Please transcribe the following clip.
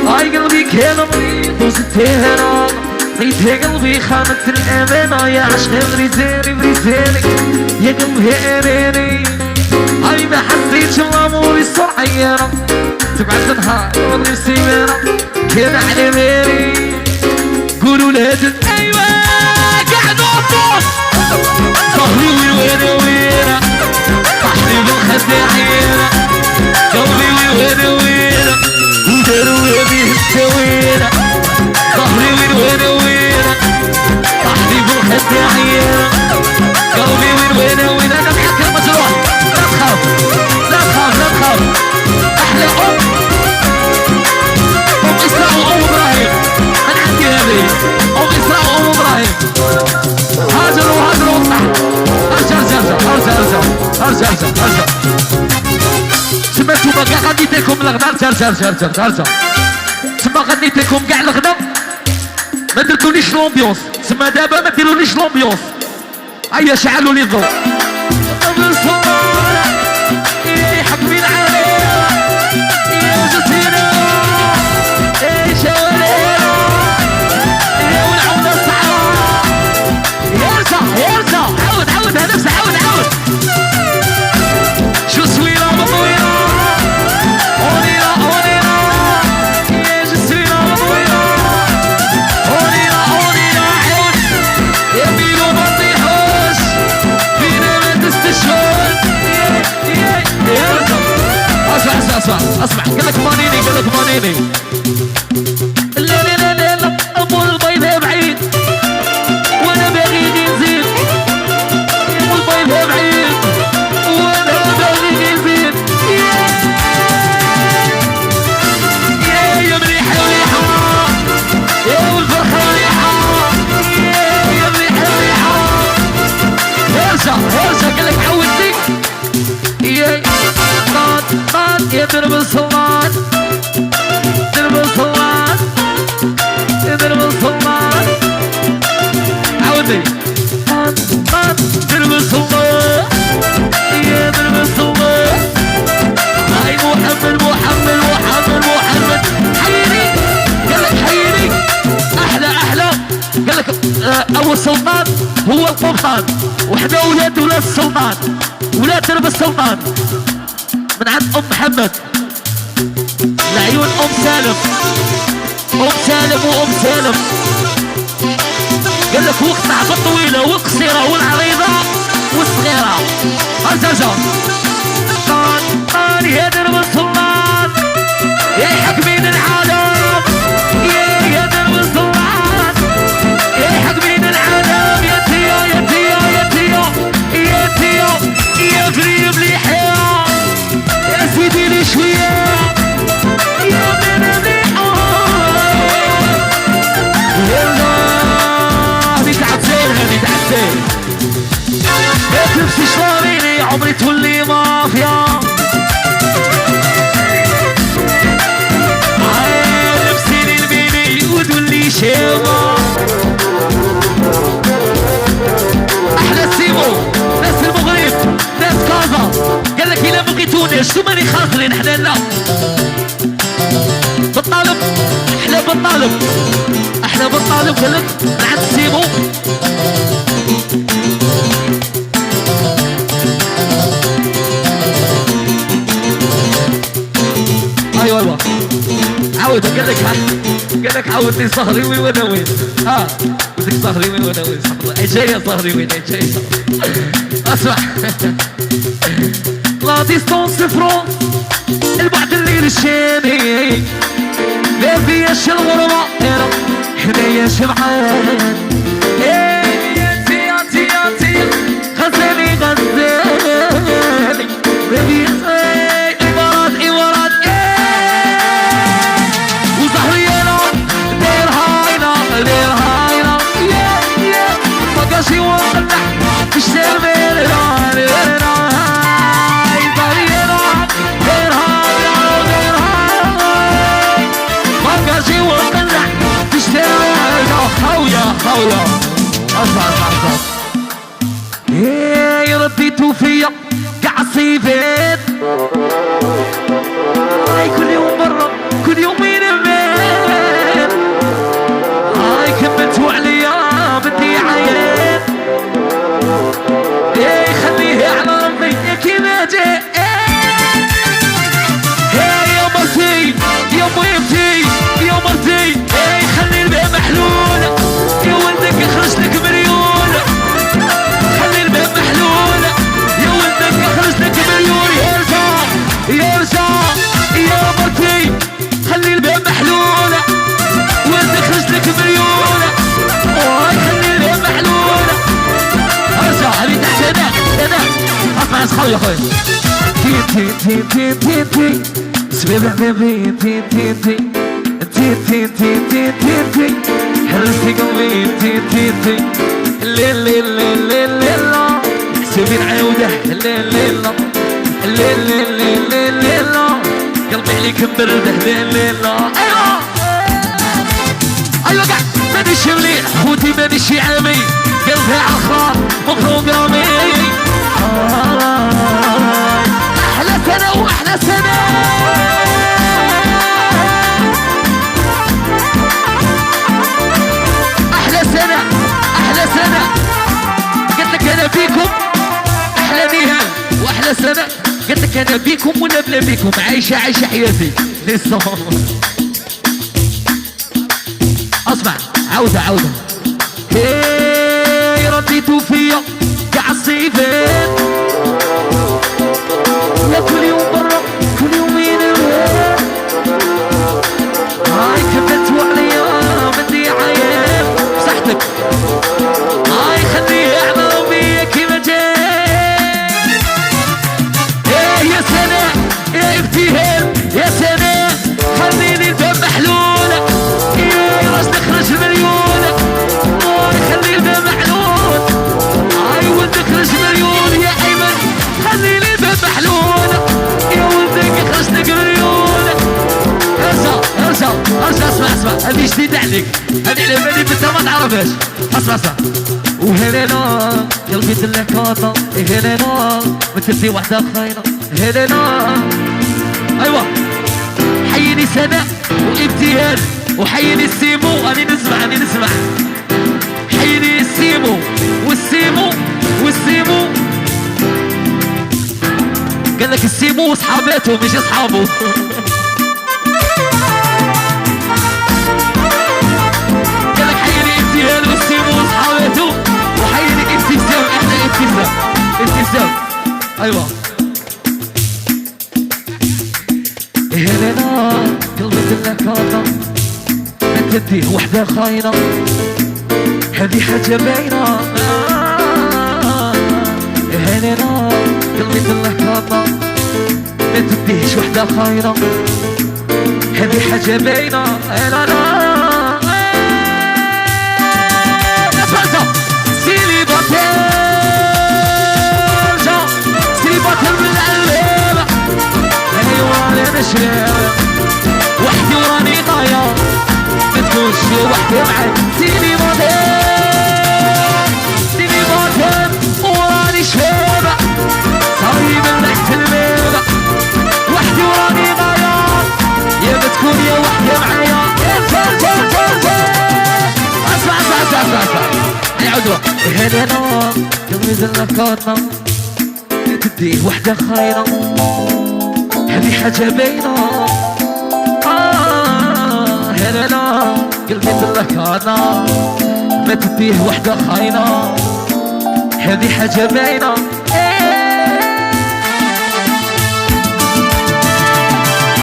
هاي قلبي كان مريض وزدتها لقيت قلبي خانت الأمانة يا عشق بريزاني بريزاني يا قلبي أناني هاي ما حسيتش الأمور الصعيرة تبعت نهار واللي سيمانة كان على بالي قولوا لازم أيوة قاعد وطوف ظهري وين وين وين طحني بالخداعين قلبي وين وين وداروا هذه السويرة ظهري وين وين وين طحني بالخداعين قلبي وين وين وين انا بحكي المجروح لا تخاف لا تخاف لا تخاف احلى ام اسراء وام ابراهيم انا عندي هذه ام اسراء وام ابراهيم هاجروا هاجروا ارجع ارجع ارجع ارجع ارجع ارجع ارجع سمعتوا كاع غنيت لكم الغدا ارجع ارجع ارجع ارجع تما غنيت لكم كاع الغدا ما درتوليش لومبيونس تما دابا ما ديروليش لومبيونس هيا شعلوا لي الضوء يا حبي العالم يا جزيرة يا شواليرة يا والعود الصحراء يرجع يرجع عود عود هنفس عود عود شو سويرة مطويرة أونيرة أونيرة يا جزيرة مطويرة أونيرة أونيرة عود يا ميلو مطيحوش فينا ما تستشهد يرجع اسمع اسمع اسمع اسمع قالك مانيني قالك مانيني لا لا لا لا لا ابو البيض بعيد وانا باغي نزيد ابو البيض بعيد وانا باغي نزيد يا مليحه مليحه يا والفرحه مليحه يا مليحه مليحه ارجع ارجع قالك عودتك يا طاد يا درب الصوان درب الصوان يا درب الصوان عودي طاد درب الصوان يا درب الصوان هاي محمد محمد محمد محمد حييني قالك حييني احلى احلى قالك اول سلطان هو القبطان وحنا ولاد ولاد السلطان ولاد درب السلطان من عند ام محمد لعيون ام سالم ام سالم وام سالم قال لك وقطع بالطويله والقصيره والعريضه والصغيره ارجع طان يا درب السلطان يا حاكمين العالم يا درب السلطان يا حاكمين العالم يا تيو يا تيو يا تيو يا تيو يا قريب لي حياه يا سيدي لي شويه يا بنا مليحه يلا هذي تعب زين هذي تعب زين يا تمشي شلونيني عمري تولي مافيا لبسيني البيني وتولي شيما احلى سيمو ناس المغرب ناس كازا قال لك الا بغيتوني شو ماني خاطرين احنا لا بالطالب احنا بالطالب احنا بالطالب قال لك من عند سيمو ايوه ايوه عود قال لك عودني صهري وين وانا وين بدك صهري وين وانا وين اي جايه صهري وين اي جايه اسمع لا ديستونس فرونس البعد الليل الشامي ما فياش الغربه حنايا شبعان يا تيا تيا تيا غزالي غزالي ما فياش امارات امارات وزهري انا دير هاينا دير هاينا يا فقاشي وقلع في الشمال خويا اسمع اسمع اسمع يا رديتو فيا قاع صيفات كل يوم مرة كل يومين تي تي تي تي سبيب حبيبي تي تي تي تي تي تي تي تي تي حرستي قلبي تي تي تي ليل ليل ليل ليل ليل حسابي نعاوده ليل ليل ليل ليل ليل ليل قلبي عليك مبرده ليل ليل ايوه ايوه قاعد مانيش مليح خوتي مانيش عامي قلبي عالخار مخروق رامي احلى سنه واحلى سنه احلى سنه احلى سنه قلت لك انا فيكم احلى نهار واحلى سنه قلت لك انا بيكم ولا بلا بيكم عايشه حياتي لسه اسمع عودة هي رديتوا فيا كعالصيفين يا كل يوم برا كل يومين الوين هاي كملتوا عليا بدي عايم صحتك هاي خليه يعملوا بيا كيما جاي يا سنة يا ابتهال يا سنة خليني الباب محلولة راس نخرج مليون خلي الباب محلول هاي ولد نخرج مليون يا ايمن خلي لي الباب محلول يا ولدك خرجتك مليون ارجع اسمع هذه جديدة عليك هذه على بالي بنت ما تعرفهاش اسمع وهلينا قلبي دلك كاطا هلينا مثل وحدة خاينة هلينا ايوه حيني سنة وابتهال وحيني السيمو اني نسمع حيني السيمو والسيمو قال لك السيمو وصحاباته مش اصحابه قال لك حيني ابتهال والسيمو وصحاباته وحيني ابتسام احنا ابتسام ايوه هلنا قلبي دلك كاطا تديه وحدة خاينة هذه حاجة باينة هلنا قلبي دلك كاطا ما تديهش وحدة خاينة هذه حاجة باينة لا اسمع سيلي باتير من العلبة ايوه انا شرير وحدي وراني ضايع متكونش وحدي معاك سيني موتين وراني شبابة صاري من تحت البيبة وحدي وراني ضايع يا بتكون يا وحدي معايا اسمع نعودوا هلنا قلبي دلك كاطا تديه وحدة خاينة هذه حاجة باينة هلنا قلبي دلك كاطا ما تديه وحدة خاينة هذه حاجة باينة